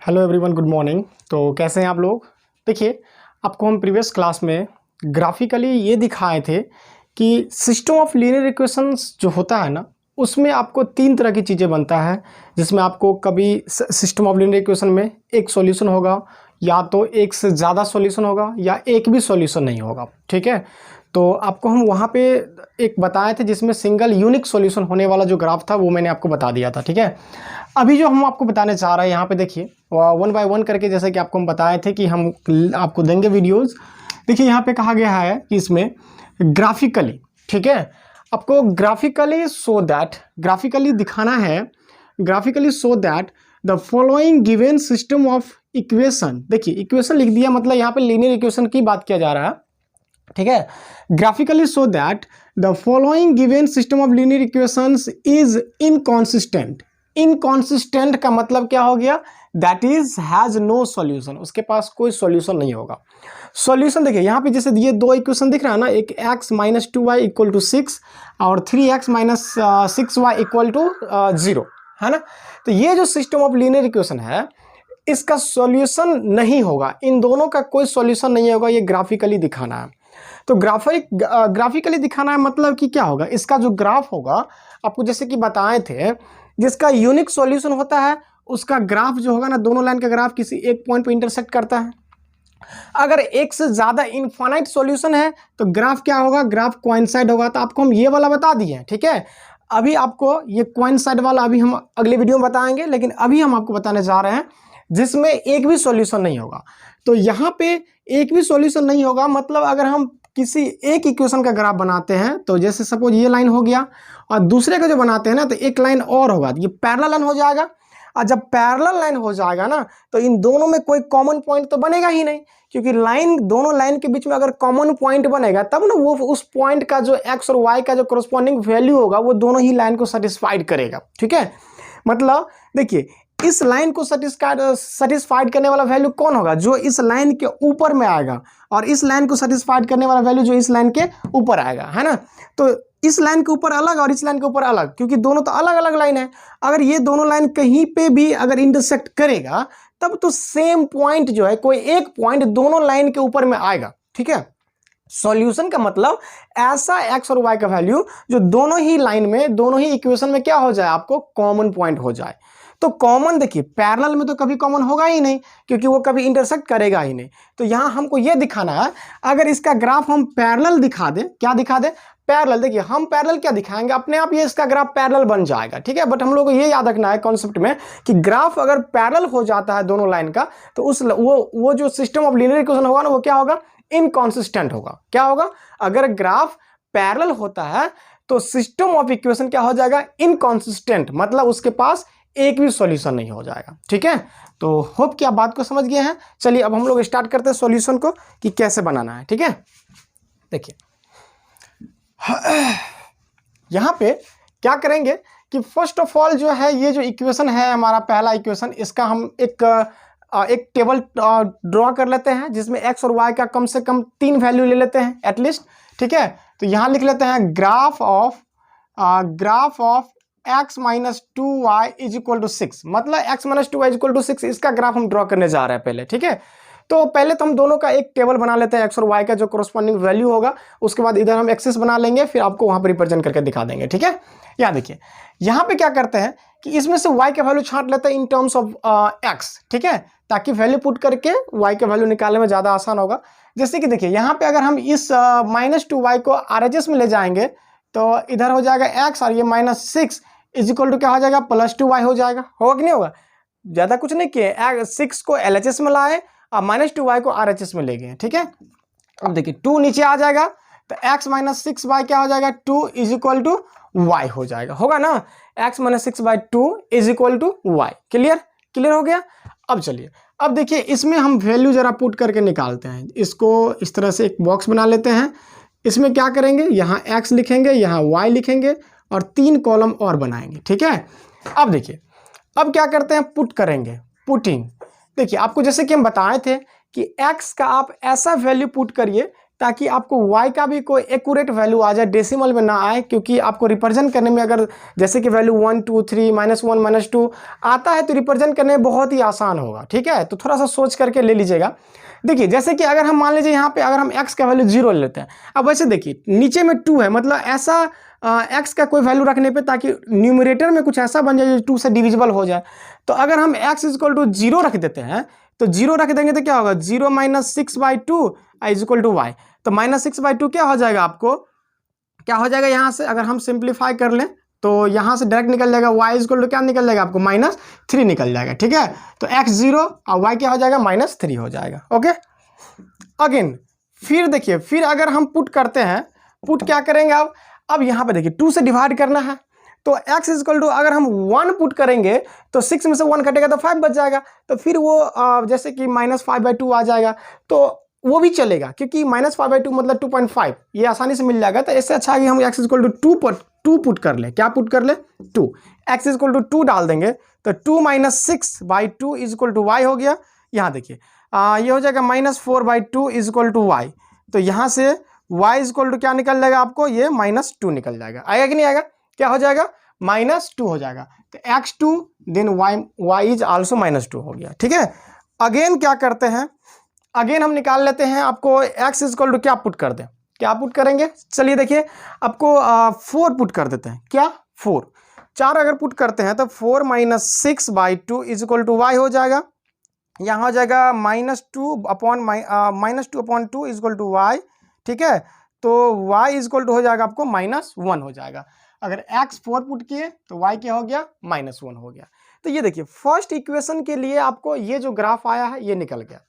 Hello everyone, good morning. तो कैसे हैं आप लोग? देखिए, आपको हम प्रीवियस क्लास में ग्राफिकली ये दिखाए थे कि सिस्टम ऑफ लीनियर इक्वेशंस जो होता है ना, उसमें आपको तीन तरह की चीज़ें बनता है। जिसमें आपको कभी सिस्टम ऑफ लीनियर इक्वेशन में एक सॉल्यूशन होगा, या तो एक से ज़्यादा सॉल्यूशन होगा, या एक भी सॉल्यूशन नहीं होगा। ठीक है, तो आपको हम वहाँ पे एक बताए थे जिसमें सिंगल यूनिक सॉल्यूशन होने वाला जो ग्राफ था वो मैंने आपको बता दिया था। ठीक है, अभी जो हम आपको बताने चाह रहे हैं यहाँ पे देखिए, वन बाय वन करके, जैसे कि आपको हम बताए थे कि हम आपको देंगे वीडियोस। देखिए यहाँ पे कहा गया है कि इसमें ग्राफिकली, ठीक है, आपको ग्राफिकली सो दैट, ग्राफिकली दिखाना है, graphically so that the following given system of equation. देखिए इक्वेशन लिख दिया, मतलब यहाँ पे लीनियर इक्वेशन की बात किया जा रहा है। ठीक है, graphically so that the following given system of linear equations is inconsistent. Inconsistent का मतलब क्या हो गया? That is has no solution, उसके पास कोई सॉल्यूशन नहीं होगा। सॉल्यूशन देखिए यहाँ पे जैसे ये दो इक्वेशन दिख रहा है ना, एक x minus 2y equal to 6 और 3x minus 6y equal to 0, है ना। तो ये जो सिस्टम ऑफ लीनियर इक्वेशन है, इसका सॉल्यूशन नहीं होगा, इन दोनों का कोई सॉल्यूशन नहीं होगा। ये ग्राफिकली दिखाना है। तो ग्राफिकली दिखाना है मतलब कि क्या होगा, इसका जो ग्राफ होगा, आपको जैसे कि बताए थे, जिसका यूनिक सॉल्यूशन होता है उसका ग्राफ जो होगा ना, दोनों लाइन का ग्राफ किसी एक पॉइंट पे इंटरसेक्ट करता है। अगर एक से ज्यादा इनफाइनाइट सॉल्यूशन है तो ग्राफ क्या होगा? ग्राफ कोइंसाइड होगा। तो आपको हम ये वाला बता दिए, ठीक है। अभी आपको ये कोइंसाइड वाला अभी हम अगले वीडियो में बताएंगे, लेकिन अभी हम आपको बताने जा रहे हैं जिसमें एक भी सॉल्यूशन नहीं होगा। तो यहाँ पे एक भी सॉल्यूशन नहीं होगा मतलब अगर हम किसी एक इक्वेशन का ग्राफ बनाते हैं, तो जैसे सपोज ये लाइन हो गया और दूसरे का जो बनाते हैं ना, तो एक लाइन और होगा, ये पैरेलल लाइन हो जाएगा। और जब पैरेलल लाइन हो जाएगा ना, तो इन दोनों में कोई कॉमन पॉइंट तो बनेगा ही नहीं, क्योंकि लाइन, दोनों लाइन के बीच में अगर कॉमन पॉइंट बनेगा तब ना वो उस पॉइंट का जो एक्स और वाई का जो करस्पॉन्डिंग वैल्यू होगा वो दोनों ही लाइन को सेटिस्फाइड करेगा। ठीक है, मतलब देखिए इस लाइन को सेटिस्फाइड करने वाला वैल्यू कौन होगा? जो इस लाइन के ऊपर में आएगा, और इस लाइन को सेटिस्फाइड करने वाला वैल्यू जो इस लाइन के ऊपर आएगा, है ना। तो इस लाइन के ऊपर अलग और इस लाइन के ऊपर अलग, क्योंकि दोनों तो अलग अलग लाइन है। अगर ये दोनों लाइन कहीं पे भी अगर इंटरसेक्ट करेगा तब तो सेम पॉइंट जो है, कोई एक पॉइंट दोनों लाइन के ऊपर में आएगा। ठीक है, सॉल्यूशन का मतलब ऐसा एक्स और वाई का वैल्यू जो दोनों ही लाइन में, दोनों ही इक्वेशन में क्या हो जाए, आपको कॉमन पॉइंट हो जाए। तो कॉमन देखिए, पैरेलल में तो कभी कॉमन होगा ही नहीं, क्योंकि वो कभी इंटरसेक्ट करेगा ही नहीं। तो यहां हमको ये दिखाना है, अगर इसका ग्राफ हम पैरेलल दिखा दें, क्या दिखा दें? पैरेलल। देखिए हम पैरेलल क्या दिखाएंगे, अपने आप ये इसका ग्राफ पैरेलल बन जाएगा। ठीक है, बट हम लोग को ये याद रखना है कॉन्सेप्ट में कि ग्राफ अगर पैरेलल हो जाता है दोनों लाइन का, तो उस वो जो सिस्टम ऑफ लीनियर इक्वेशन होगा ना, वो क्या होगा? इनकॉन्सिस्टेंट होगा। क्या होगा? अगर ग्राफ पैरेलल होता है तो सिस्टम ऑफ इक्वेशन क्या हो जाएगा? इनकॉन्सिस्टेंट, मतलब उसके पास एक भी सॉल्यूशन नहीं हो जाएगा। ठीक है, तो होप कि आप बात को समझ गए हैं। चलिए अब हम लोग स्टार्ट करते हैं सॉल्यूशन को कि कैसे बनाना है। ठीक है, देखिए यहां पे क्या करेंगे कि फर्स्ट ऑफ ऑल जो है, ये जो इक्वेशन है हमारा पहला इक्वेशन, इसका हम एक टेबल ड्रॉ कर लेते हैं जिसमें एक्स और वाई का कम से कम 3 वैल्यू ले लेते हैं एटलीस्ट। ठीक है, तो यहां लिख लेते हैं graph of x minus 2y is equal to 6, मतलब x minus 2y is equal to 6, इसका ग्राफ हम ड्रॉ करने जा रहे हैं पहले। ठीक है, तो पहले तो हम दोनों का एक टेबल बना लेते हैं, x और y का जो कोरस्पॉन्डिंग वैल्यू होगा, उसके बाद इधर हम एक्सिस बना लेंगे, फिर आपको वहां पर रिप्रेजेंट करके दिखा देंगे। ठीक है, यहाँ देखिए, यहाँ पे क्या करते हैं कि इसमें से y का वैल्यू छांट लेते हैं इन टर्म्स ऑफ x। ठीक है, ताकि वैल्यू पुट करके y का वैल्यू निकालने में ज़्यादा आसान होगा। जैसे कि देखिए यहाँ पे अगर हम इस माइनस 2y को RHS में ले जाएंगे तो इधर हो जाएगा x, और ये माइनस 6 इज इक्वल टू क्या हो जाएगा? प्लस 2y हो जाएगा। होगा कि नहीं होगा? ज़्यादा कुछ नहीं किए, 6 को LHS में लाए और माइनस 2y को RHS में ले गए। ठीक है, अब देखिए 2 नीचे आ जाएगा तो x माइनस 6y क्या हो जाएगा? 2 इज इक्वल टू y हो जाएगा। होगा ना, x minus 6/2 is equal to y। Clear हो गया। अब चलिए, अब देखिए इसमें हम वैल्यू जरा पुट करके निकालते हैं। इसको इस तरह से एक बॉक्स बना लेते हैं। इसमें क्या करेंगे, यहाँ x लिखेंगे, यहाँ y लिखेंगे और 3 कॉलम और बनाएंगे। ठीक है, अब देखिए, अब क्या करते हैं, पुट करेंगे, पुटिंग। देखिए आपको जैसे कि हम बताए थे कि x का आप ऐसा वैल्यू पुट करिए ताकि आपको y का भी कोई एक्यूरेट वैल्यू आ जाए, डेसिमल में ना आए, क्योंकि आपको रिप्रेजेंट करने में अगर जैसे कि वैल्यू 1 2 3 -1 -2 आता है तो रिप्रेजेंट करने में बहुत ही आसान होगा। ठीक है, तो थोड़ा सा सोच करके ले लीजिएगा। देखिए जैसे कि अगर हम मान लीजिए यहाँ पे अगर हम x का वैल्यू 0 लेते हैं, अब वैसे देखिए नीचे में 2 है, मतलब ऐसा x का कोई वैल्यू रखने पे ताकि न्यूमरेटर में कुछ ऐसा बन जाए जो 2 से डिविजिबल हो जाए। तो अगर हम x इक्वल टू 0 रख देते हैं, तो 0 रख देंगे तो क्या होगा, 0 - 6/2 इज इक्वल टू y। तो -6/2 क्या हो जाएगा, आपको क्या हो जाएगा यहाँ से, अगर हम सिंप्लीफाई कर लें तो यहाँ से डायरेक्ट निकल जाएगा y इक्वल टू क्या निकल जाएगा आपको, -3 निकल जाएगा। ठीक है, तो x 0 और y क्या हो जाएगा, -3 हो जाएगा। ओके, अगेन फिर देखिए, फिर अगर हम पुट करते हैं, पुट क्या करेंगे अब यहाँ पे देखिए 2 से डिवाइड करना है, तो x इक्वल टू अगर हम 1 पुट करेंगे तो 6 में से 1 कटेगा तो 5 बच जाएगा। तो फिर वो जैसे कि -5/2 आ जाएगा, तो वो भी चलेगा, क्योंकि -5/2 मतलब 2.5 ये आसानी से मिल जाएगा। तो इससे अच्छा है कि हम x इक्वल टू 2 पुट कर ले, क्या पुट कर ले, 2, x इक्वल टू 2 डाल देंगे तो 2 - 6/2 इज इक्वल टू y हो गया। यहाँ देखिए ये हो जाएगा -4/2 इज इक्वल टू y। तो यहाँ से y इज इक्वल टू क्या निकल जाएगा आपको, ये -2 निकल जाएगा। आएगा कि नहीं आएगा, क्या हो जाएगा, -2 हो जाएगा। तो x2 then y is also -2 हो गया। ठीक है, अगेन क्या करते हैं, अगेन हम निकाल लेते हैं, आपको x इक्वल टू क्या पुट कर दें, क्या पुट करेंगे, चलिए देखिए आपको 4 पुट कर देते हैं, क्या 4 अगर पुट करते हैं तो 4 - 6/2 इज इक्वल टू y हो जाएगा। यहाँ हो जाएगा -2/2 इज इक्वल टू y। ठीक है, तो y इज इक्वल टू हो जाएगा आपको -1 हो जाएगा। अगर x 4 पुट किए तो y क्या हो गया, -1 हो गया। तो ये देखिए फर्स्ट इक्वेशन के लिए आपको ये जो ग्राफ आया है ये निकल गया।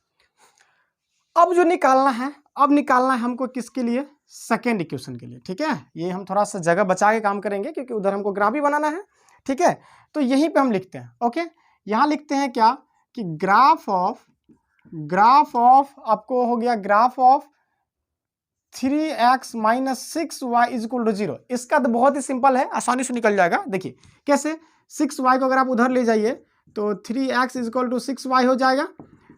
अब जो निकालना है, अब निकालना है हमको किसके लिए, सेकेंड इक्वेशन के लिए। ठीक है, ये हम थोड़ा सा जगह बचा के काम करेंगे क्योंकि उधर हमको ग्राफ भी बनाना है। ठीक है, तो यहीं पे हम लिखते हैं। ओके, यहाँ लिखते हैं क्या कि ग्राफ ऑफ आपको हो गया graph of 3x - 6y is equal to 0। इसका तो बहुत ही सिंपल है, आसानी से निकल जाएगा। देखिए कैसे, 6y को अगर आप उधर ले जाइए तो 3x is equal to 6y हो जाएगा।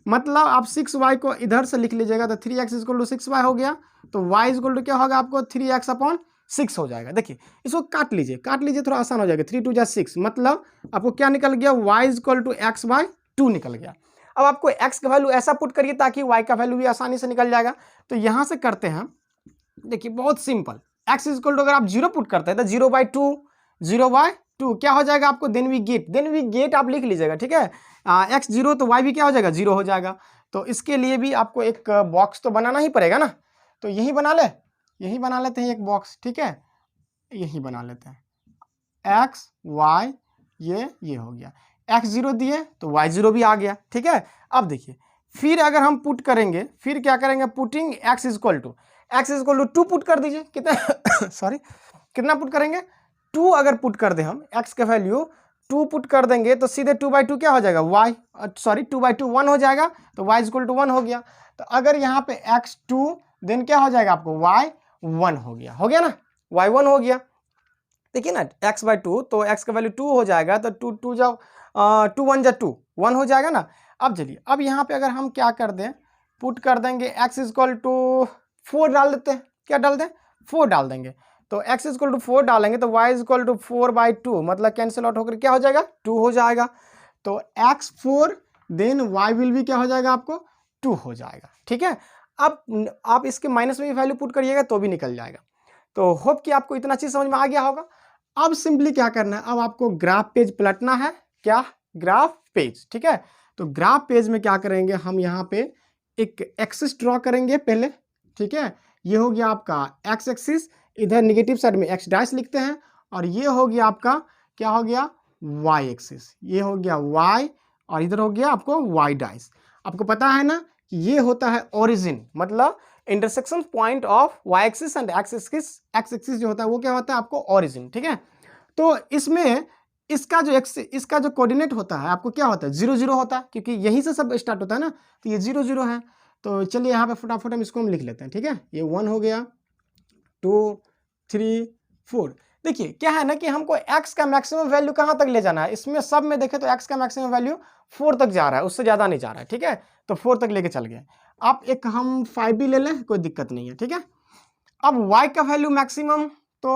मतलब आप 6y को इधर से लिख लीजिएगा तो 3x is equal to 6y हो गया। तो y इज इक्वल टू क्या होगा आपको, 3x/6 हो जाएगा। देखिए इसको काट लीजिए थोड़ा आसान हो जाएगा। 3 2 6, मतलब आपको क्या निकल गया, y is equal to x/2 निकल गया। अब आपको x का वैल्यू ऐसा पुट करिए ताकि y का वैल्यू भी आसानी से निकल जाएगा। तो यहाँ से करते हैं, देखिए बहुत simple, x is equal to अगर आप 0 पुट करते हैं तो 0/2 क्या हो जाएगा आपको, देन वी गेट आप लिख लीजिएगा। ठीक है, x 0 तो y भी क्या हो जाएगा, 0 हो जाएगा। तो इसके लिए भी आपको एक बॉक्स तो बनाना ही पड़ेगा ना, तो यही बना लेते हैं एक बॉक्स। ठीक है, यही बना लेते हैं, x y ये हो गया, x 0 दिए तो y 0 भी आ गया। ठीक है, अब देखिए फिर अगर हम पुट करेंगे, फिर क्या करेंगे, putting x is equal to 2 put कर दीजिए। कितना सॉरी कितना पुट करेंगे, 2 अगर पुट कर दें हम, x का वैल्यू 2 पुट कर देंगे तो सीधे 2/2 क्या हो जाएगा, 2/2 1 हो जाएगा। तो y इज इक्वल टू 1 हो गया। तो अगर यहाँ पे x 2 देन क्या हो जाएगा आपको, y 1 हो गया ना, y 1 हो गया। देखिए ना x/2, तो x का वैल्यू 2 हो जाएगा, तो 2 जब 2 1 जा 2 1 हो जाएगा ना। अब चलिए, अब यहाँ पे अगर हम क्या कर दें, पुट कर देंगे x इज इक्वल टू 4 डाल देते हैं, क्या डाल दें, 4 डाल देंगे। तो x इज इक्वल टू 4 डालेंगे तो y इज इक्वल टू 4/2, मतलब कैंसिल आउट होकर क्या हो जाएगा, 2 हो जाएगा। तो x 4 देन y विल भी क्या हो जाएगा आपको, 2 हो जाएगा। ठीक है, अब आप इसके माइनस में भी वैल्यू पुट करिएगा तो भी निकल जाएगा। तो होप कि आपको इतना चीज समझ में आ गया होगा। अब सिंपली क्या करना है, अब आपको ग्राफ पेज पलटना है, क्या, ग्राफ पेज। ठीक है, तो ग्राफ पेज में क्या करेंगे, हम यहाँ पे एक एक्सिस ड्रॉ करेंगे पहले। ठीक है, ये हो गया आपका एक्स एक्सिस, इधर निगेटिव साइड में x डैश लिखते हैं, और ये हो गया आपका क्या हो गया, y एक्सिस, ये हो गया y, और इधर हो गया आपको y डैश। आपको पता है ना कि ये होता है ओरिजिन, मतलब intersection point of y axis and x axis जो होता है वो क्या होता है आपको ओरिजिन। ठीक है, तो इसमें इसका जो कोऑर्डिनेट होता है आपको क्या होता है, 0 0 होता है, क्योंकि यहीं से सब स्टार्ट होता है ना, तो ये 0 0 है। तो चलिए यहाँ पे फटाफट हम इसको लिख लेते हैं। ठीक है, ये 1 हो गया, 2 3 4। देखिए क्या है ना कि हमको x का मैक्सिमम वैल्यू कहाँ तक ले जाना है, इसमें सब में देखें तो x का मैक्सिमम वैल्यू 4 तक जा रहा है, उससे ज़्यादा नहीं जा रहा है, ठीक है। तो 4 तक लेके चल गए। अब एक हम 5 भी ले लें, कोई दिक्कत नहीं है, ठीक है। अब y का वैल्यू मैक्सिमम, तो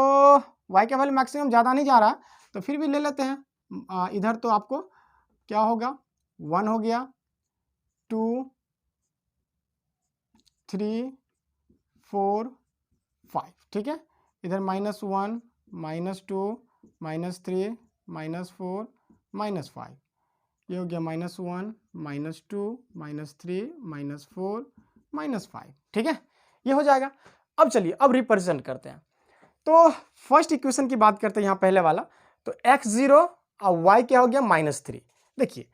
y का वैल्यू मैक्सिमम ज़्यादा नहीं जा रहा, तो फिर भी ले लेते हैं। इधर तो आपको क्या होगा, 1 हो गया, 2 3 4 5, ठीक है। इधर -1 -2 -3 -4 -5, ये हो गया -1 -2 -3 -4 -5, ठीक है, ये हो जाएगा। अब चलिए अब रिप्रेजेंट करते हैं। तो फर्स्ट इक्वेशन की बात करते हैं यहाँ पहले वाला, तो x0 और y क्या हो गया -3। देखिए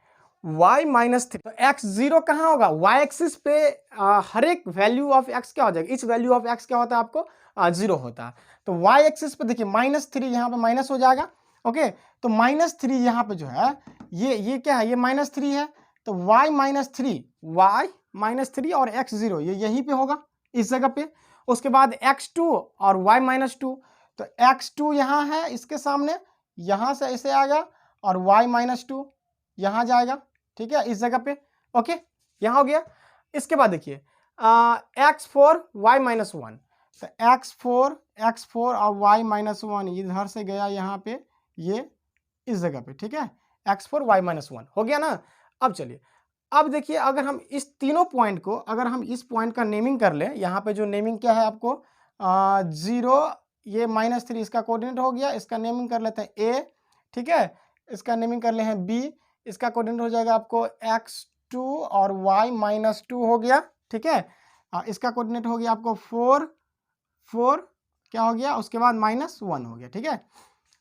y -3, तो x0 कहाँ होगा, y एक्सिस पे हर एक वैल्यू ऑफ x क्या हो जाएगा, इच वैल्यू ऑफ x क्या होता है आपको 0 होता है। तो y एक्सिस पे देखिए -3 यहाँ पे माइनस हो जाएगा, ओके। तो -3 यहाँ पे जो है ये क्या है, ये -3 है, तो y -3 और x0 ये यहीं पे होगा इस जगह पे। उसके बाद x2 और y -2, तो x2 यहाँ है इसके सामने, यहाँ से ऐसे आएगा और y -2 यहाँ जाएगा, ठीक है, इस जगह पे, ओके, यहाँ हो गया। इसके बाद देखिए x4 y -1, तो x4 और y -1 इधर से गया यहाँ पे, ये इस जगह पे, ठीक है, x4 y -1 हो गया ना। अब चलिए अब देखिए अगर हम इस तीनों पॉइंट को, अगर हम इस पॉइंट का नेमिंग कर लें, यहाँ पे जो नेमिंग क्या है आपको 0, ये -3 इसका कोऑर्डिनेट हो गया, इसका नेमिंग कर लेते हैं a, ठीक है, इसका नेमिंग कर ले हैं b, इसका कोऑर्डिनेट हो जाएगा आपको x2 और y -2 हो गया, ठीक है। इसका कोऑर्डिनेट हो गया आपको 4 क्या हो गया, उसके बाद -1 हो गया, ठीक है।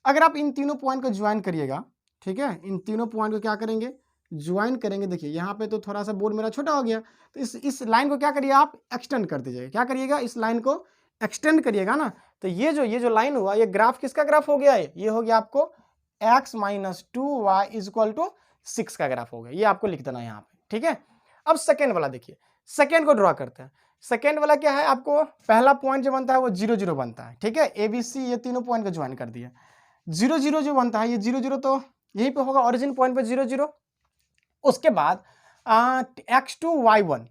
अगर आप इन तीनों पॉइंट को ज्वाइन करिएगा, ठीक है, इन तीनों पॉइंट को क्या करेंगे, ज्वाइन करेंगे। देखिए यहाँ पे तो थोड़ा सा बोर्ड मेरा छोटा हो गया, तो इस लाइन को क्या करिए आप एक्सटेंड कर दीजिएगा, क्या करिएगा, इस लाइन को एक्सटेंड करिएगा ना। तो ये जो लाइन हुआ, ये ग्राफ किसका ग्राफ हो गया है, ये हो गया आपको x -2 y = 6 का ग्राफ हो गया, ये आपको लिख देना है यहाँ पे, ठीक है। अब सेकेंड वाला देखिए, सेकेंड को ड्रॉ करते हैं। सेकेंड वाला क्या है, आपको पहला पॉइंट जो बनता है वो 0 0 बनता है, ठीक है, ए बी सी ये तीनों पॉइंट को ज्वाइन कर दिया। 0 0 जो बनता है, ये 0 0 तो यहीं पे होगा, ओरिजिन पॉइंट पे 0 0। उसके बाद x2 y1,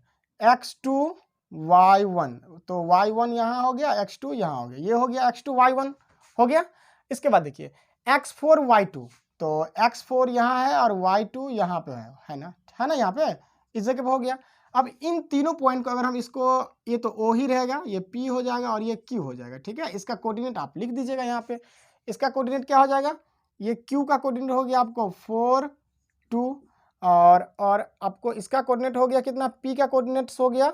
तो y1 यहाँ हो गया, x2 यहाँ हो गया, ये हो गया x2 y1 हो गया। इसके बाद देखिए x4 y2, तो x4 यहाँ है और y2 यहाँ पे है ना, यहाँ पे इस जगह पे हो गया। अब इन तीनों पॉइंट को अगर हम इसको, ये तो O ही रहेगा, ये P हो जाएगा और ये Q हो जाएगा, ठीक है। इसका कोऑर्डिनेट आप लिख दीजिएगा यहाँ पे, इसका कोऑर्डिनेट क्या हो जाएगा, ये Q का कोऑर्डिनेट हो गया आपको 4 2, और आपको इसका कोऑर्डिनेट हो गया कितना, P का कोऑर्डिनेट्स हो गया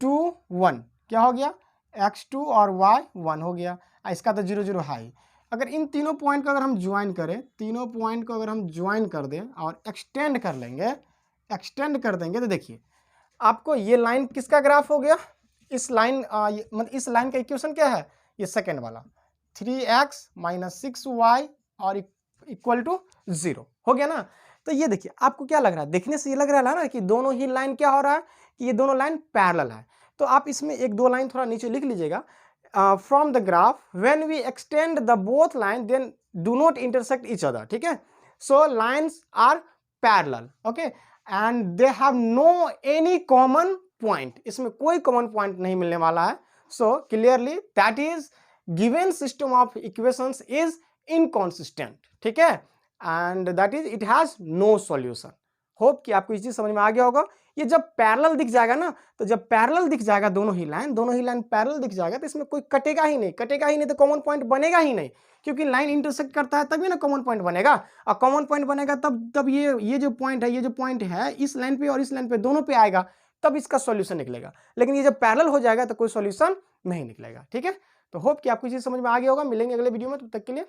2 1, क्या हो गया, x2 और y1 हो गया। इसका तो 0 0 है। अगर इन तीनों पॉइंट को अगर हम ज्वाइन करें, तीनों पॉइंट को अगर हम ज्वाइन कर दें और एक्सटेंड कर लेंगे, एक्सटेंड कर देंगे, तो देखिए आपको ये लाइन किसका ग्राफ हो गया, इस लाइन मतलब इस लाइन का इक्वेशन क्या है, ये सेकेंड वाला 3x - 6y और = 0 हो गया ना। तो ये देखिए आपको क्या लग रहा है, देखने से ये लग रहा है ना कि दोनों ही लाइन क्या हो रहा है, कि ये दोनों लाइन पैरेलल है। तो आप इसमें एक दो लाइन थोड़ा नीचे लिख लीजिएगा, from the graph when we extend the both line then do not intersect each other, ठीक है। So lines are parallel, okay, and they have no any common point, इसमें कोई कॉमन पॉइंट नहीं मिलने वाला है। So clearly that is given system of equations is inconsistent, ठीक है, and that is it has no solution. Hope कि आपको ये चीज समझ में आ गया होगा। ये जब पैरेलल दिख जाएगा ना, तो जब पैरेलल दिख जाएगा दोनों ही लाइन पैरेलल दिख जाएगा, तो इसमें कोई कटेगा ही नहीं, तो कॉमन पॉइंट बनेगा ही नहीं, क्योंकि लाइन इंटरसेक्ट करता है तभी ना कॉमन पॉइंट बनेगा, और कॉमन पॉइंट बनेगा तब ये जो पॉइंट है इस लाइन पे और इस लाइन पे दोनों पे आएगा, तब इसका सॉल्यूशन निकलेगा। लेकिन ये जब पैरेलल हो जाएगा तो कोई सॉल्यूशन नहीं निकलेगा, ठीक है। तो होप कि आपको ये चीज समझ में आ गया होगा। मिलेंगे अगले वीडियो में, तब तक के लिए।